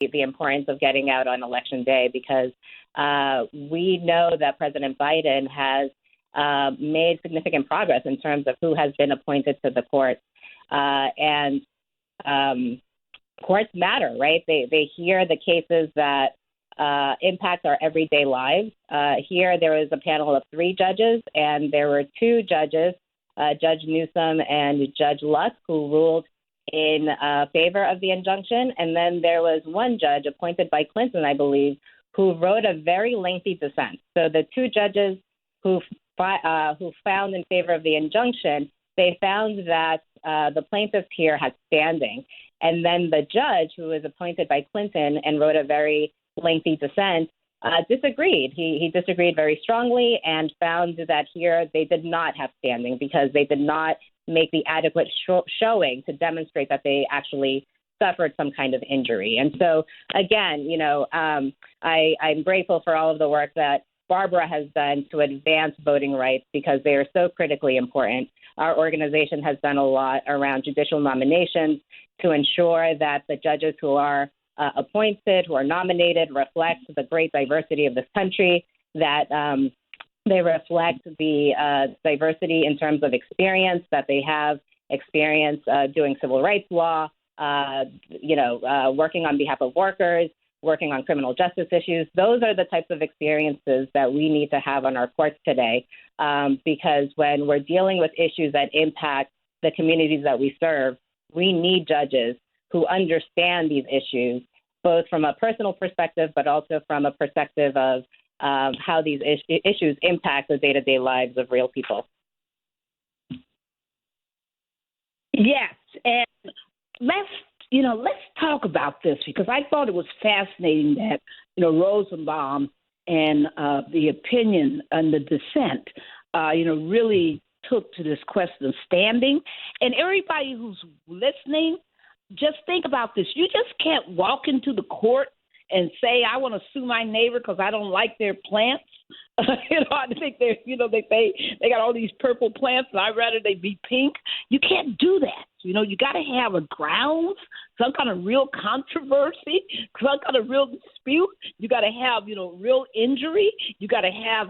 the importance of getting out on Election Day, because we know that President Biden has made significant progress in terms of who has been appointed to the courts. And courts matter, right? They hear the cases that impact our everyday lives. Here, there was a panel of 3 judges, and there were 2 judges, Judge Newsom and Judge Lusk, who ruled in favor of the injunction. And then there was 1 judge appointed by Clinton, I believe, who wrote a very lengthy dissent. So the 2 judges who found in favor of the injunction, they found that the plaintiff here had standing. And then the judge, who was appointed by Clinton and wrote a very lengthy dissent, disagreed. He disagreed very strongly and found that here they did not have standing because they did not make the adequate showing to demonstrate that they actually suffered some kind of injury. And so, again, I'm grateful for all of the work that Barbara has done to advance voting rights because they are so critically important. Our organization has done a lot around judicial nominations to ensure that the judges who are appointed, who are nominated, reflect the great diversity of this country, that they reflect the diversity in terms of experience, that they have experience doing civil rights law, working on behalf of workers, working on criminal justice issues. Those are the types of experiences that we need to have on our courts today, because when we're dealing with issues that impact the communities that we serve, we need judges who understand these issues, both from a personal perspective, but also from a perspective of how these issues impact the day-to-day lives of real people. Yes, and let's talk about this, because I thought it was fascinating that, Rosenbaum and the opinion and the dissent, really took to this question of standing. And everybody who's listening, just think about this. You just can't walk into the court and say, I want to sue my neighbor because I don't like their plants. I think they got all these purple plants and I'd rather they be pink. You can't do that. You got to have a grounds, some kind of real controversy, some kind of real dispute. You got to have, real injury. You got to have,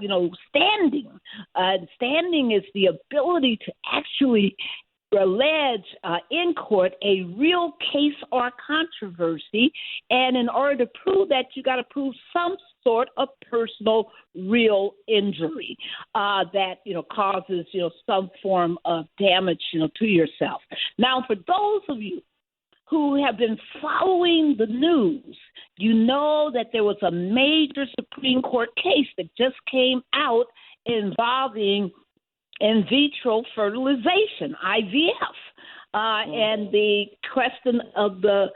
standing. Standing is the ability to actually allege in court a real case or controversy. And in order to prove that, you got to prove some sort of personal real injury that, causes, some form of damage, to yourself. Now, for those of you who have been following the news, you know that there was a major Supreme Court case that just came out involving in vitro fertilization, IVF, and the question of the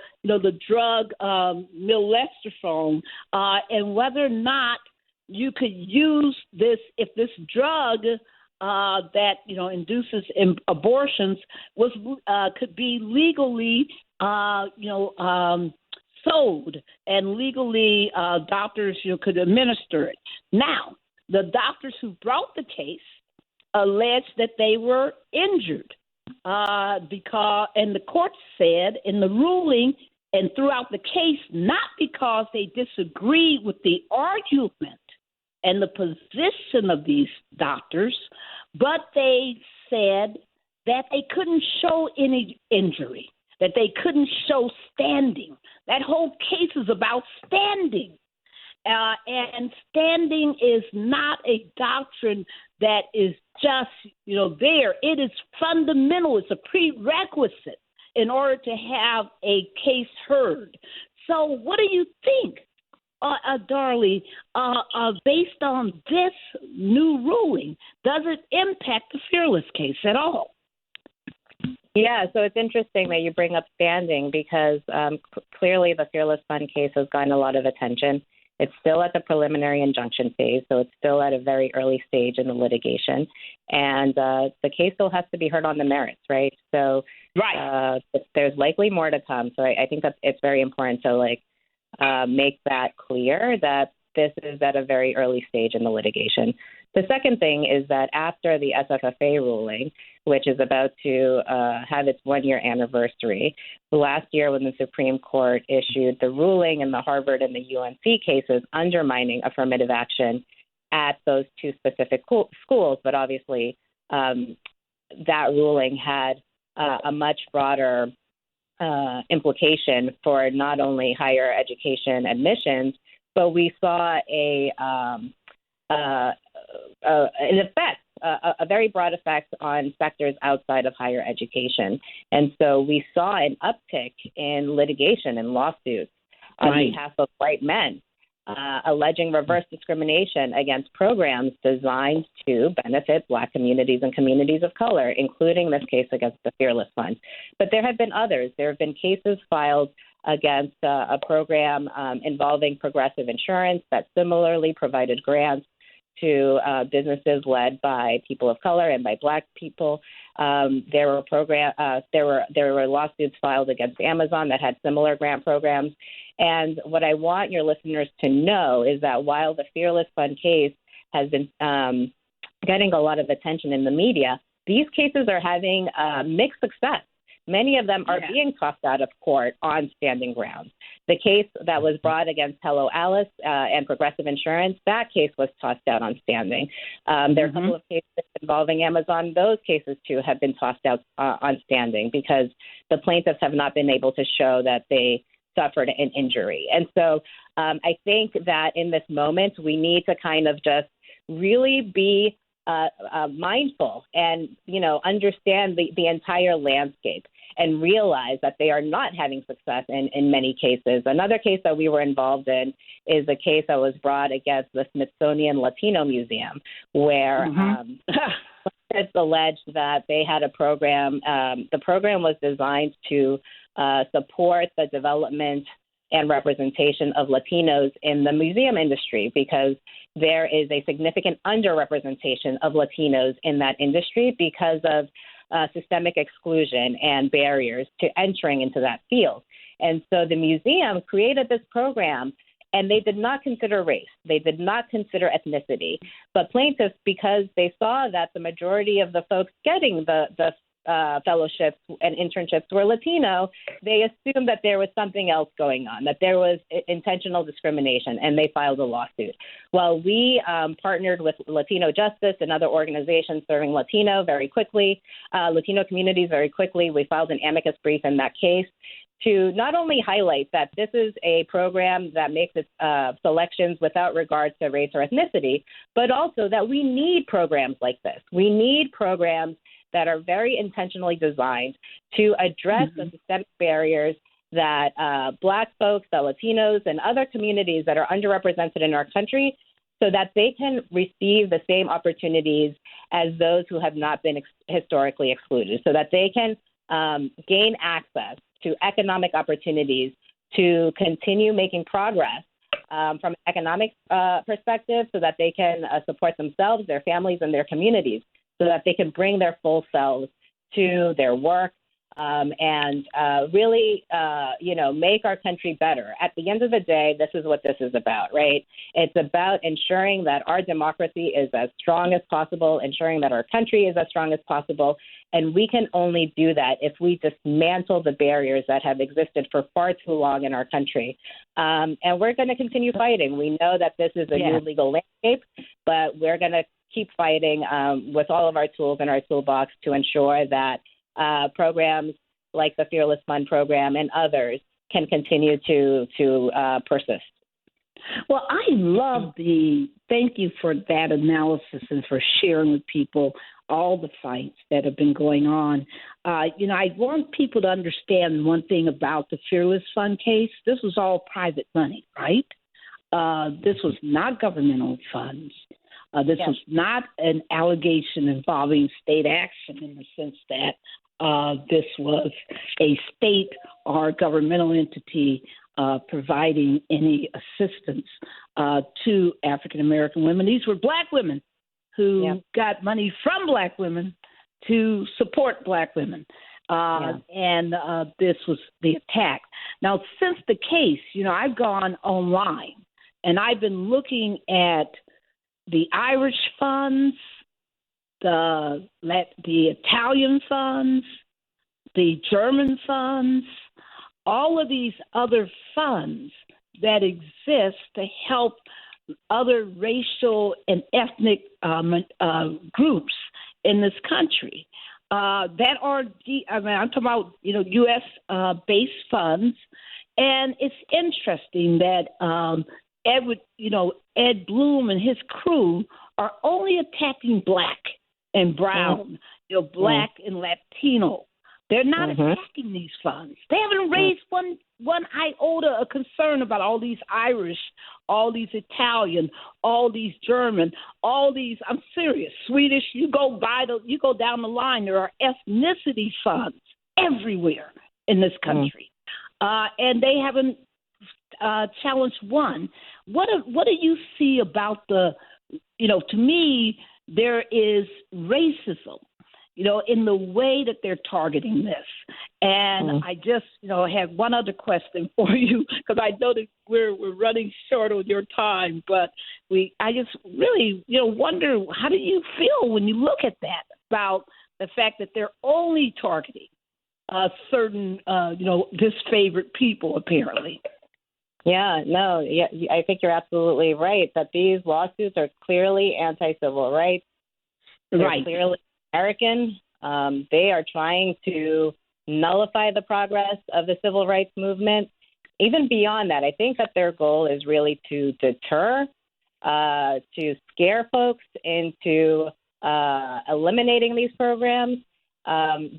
drug milvestrone, and whether or not you could use this, if this drug that induces abortions could be legally sold, and legally doctors could administer it. Now, the doctors who brought the case alleged that they were injured because, and the court said in the ruling and throughout the case, not because they disagreed with the argument and the position of these doctors, but they said that they couldn't show any injury, that they couldn't show standing. That whole case is about standing. And standing is not a doctrine that is just, there. It is fundamental. It's a prerequisite in order to have a case heard. So what do you think, Darley, based on this new ruling? Does it impact the Fearless case at all? Yeah, so it's interesting that you bring up standing because clearly the Fearless Fund case has gotten a lot of attention. It's still at the preliminary injunction phase, so it's still at a very early stage in the litigation. And the case still has to be heard on the merits, right? So there's likely more to come. So I think that it's very important to make that clear that this is at a very early stage in the litigation. The second thing is that after the SFFA ruling, which is about to have its one-year anniversary, last year when the Supreme Court issued the ruling in the Harvard and the UNC cases undermining affirmative action at those two specific schools, but obviously that ruling had a much broader implication for not only higher education admissions, but we saw an effect, a very broad effect on sectors outside of higher education. And so we saw an uptick in litigation and lawsuits on behalf of white men, alleging reverse discrimination against programs designed to benefit Black communities and communities of color, including this case against the Fearless Fund. But there have been others. There have been cases filed against a program involving Progressive Insurance that similarly provided grants to businesses led by people of color and by Black people. There were lawsuits filed against Amazon that had similar grant programs. And what I want your listeners to know is that while the Fearless Fund case has been getting a lot of attention in the media, these cases are having mixed success. Many of them are being tossed out of court on standing grounds. The case that was brought against Hello Alice and Progressive Insurance, that case was tossed out on standing. There are a couple of cases involving Amazon. Those cases, too, have been tossed out on standing because the plaintiffs have not been able to show that they suffered an injury. And so I think that in this moment, we need to kind of just really be mindful and, understand the entire landscape and realize that they are not having success in many cases. Another case that we were involved in is a case that was brought against the Smithsonian Latino Museum, where it's alleged that they had a program. The program was designed to support the development and representation of Latinos in the museum industry because there is a significant underrepresentation of Latinos in that industry because of systemic exclusion and barriers to entering into that field. And so the museum created this program, and they did not consider race. They did not consider ethnicity. But plaintiffs, because they saw that the majority of the folks getting the fellowships and internships were Latino, they assumed that there was something else going on, that there was intentional discrimination, and they filed a lawsuit. Well, we partnered with Latino Justice and other organizations serving Latino communities very quickly. We filed an amicus brief in that case to not only highlight that this is a program that makes its selections without regard to race or ethnicity, but also that we need programs like this. We need programs that are very intentionally designed to address the systemic barriers that Black folks, the Latinos, and other communities that are underrepresented in our country so that they can receive the same opportunities as those who have not been historically excluded, so that they can gain access to economic opportunities to continue making progress from an economic perspective so that they can support themselves, their families, and their communities, so that they can bring their full selves to their work and really, make our country better. At the end of the day, this is what this is about, right? It's about ensuring that our democracy is as strong as possible, ensuring that our country is as strong as possible. And we can only do that if we dismantle the barriers that have existed for far too long in our country. And we're going to continue fighting. We know that this is a new legal landscape, but we're going to keep fighting with all of our tools in our toolbox to ensure that programs like the Fearless Fund program and others can continue to persist. Well, thank you for that analysis and for sharing with people all the fights that have been going on. I want people to understand one thing about the Fearless Fund case. This was all private money, right? This was not governmental funds. This was not an allegation involving state action in the sense that this was a state or governmental entity providing any assistance to African-American women. These were Black women who got money from Black women to support Black women. And this was the attack. Now, since the case, I've gone online and I've been looking at the Irish funds, the Italian funds, the German funds, all of these other funds that exist to help other racial and ethnic groups in this country that are, I'm talking about, U.S. based funds. And it's interesting that Ed Bloom and his crew are only attacking black and brown, black and Latino. They're not attacking these funds. They haven't raised one iota of concern about all these Irish, all these Italian, all these German, all these. I'm serious. Swedish. You go down the line. There are ethnicity funds everywhere in this country, and they haven't challenged one. What do you see about the? To me, there is racism, in the way that they're targeting this. And I just, have one other question for you, because I know that we're running short on your time, but I just really, wonder, how do you feel when you look at that, about the fact that they're only targeting certain, disfavored people, apparently? I think you're absolutely right that these lawsuits are clearly anti-civil rights. They're clearly American. They are trying to nullify the progress of the civil rights movement. Even beyond that, I think that their goal is really to deter, to scare folks into eliminating these programs.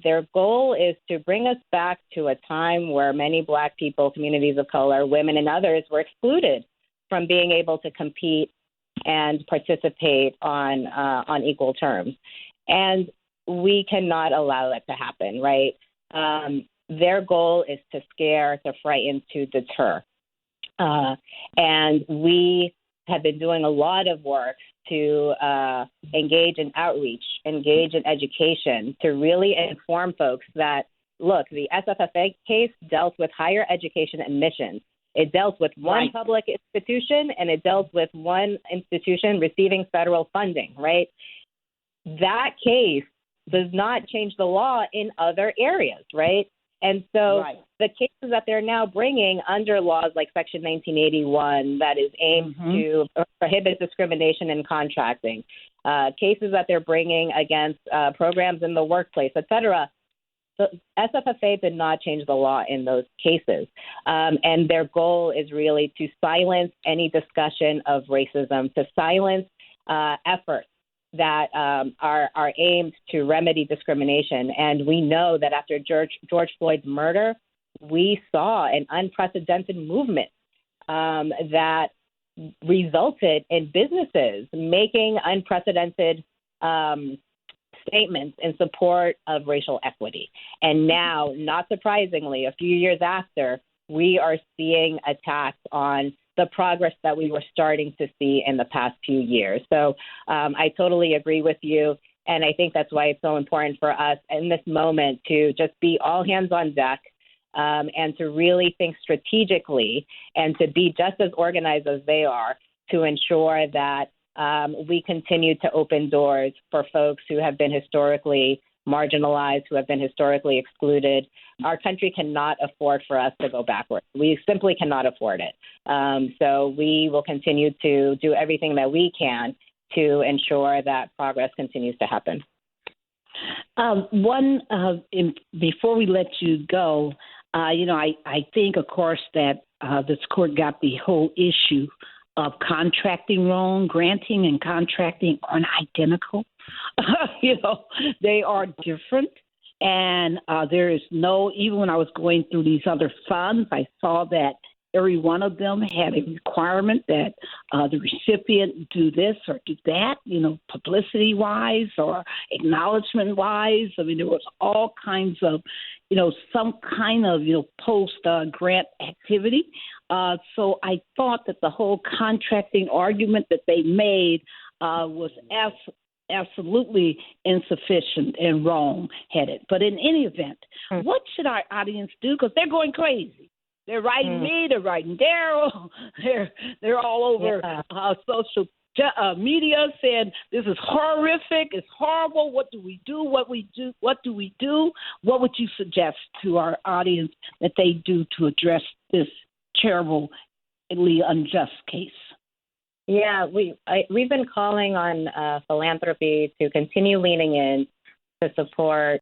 Their goal is to bring us back to a time where many Black people, communities of color, women, and others were excluded from being able to compete and participate on equal terms. And we cannot allow that to happen, right? Their goal is to scare, to frighten, to deter. And we have been doing a lot of work to engage in outreach, engage in education, to really inform folks that, look, the SFFA case dealt with higher education admissions. It dealt with one public institution, and it dealt with one institution receiving federal funding, right? That case does not change the law in other areas, right? And so the cases that they're now bringing under laws like Section 1981 that is aimed to prohibit discrimination in contracting, cases that they're bringing against programs in the workplace, et cetera, the SFFA did not change the law in those cases. And their goal is really to silence any discussion of racism, to silence efforts that are aimed to remedy discrimination. And we know that after George Floyd's murder, we saw an unprecedented movement that resulted in businesses making unprecedented statements in support of racial equity. And now, not surprisingly, a few years after, we are seeing attacks on the progress that we were starting to see in the past few years. So I totally agree with you. And I think that's why it's so important for us in this moment to just be all hands on deck and to really think strategically and to be just as organized as they are to ensure that we continue to open doors for folks who have been historically marginalized, who have been historically excluded. Our country cannot afford for us to go backwards. We simply cannot afford it. So we will continue to do everything that we can to ensure that progress continues to happen. Before we let you go, I think, of course, that this court got the whole issue of contracting wrong. Granting and contracting aren't identical. They are different. And there is even when I was going through these other funds, I saw that every one of them had a requirement that the recipient do this or do that, publicity-wise or acknowledgement-wise. I mean, there was all kinds of, some kind of, post-grant activity. So I thought that the whole contracting argument that they made was absolutely insufficient and wrong-headed. But in any event, what should our audience do? Because they're going crazy. They're writing me. They're writing Daryl. They're all over social media saying this is horrific. It's horrible. What do we do? What do we do? What would you suggest to our audience that they do to address this terribly unjust case? Yeah, we've been calling on philanthropy to continue leaning in to support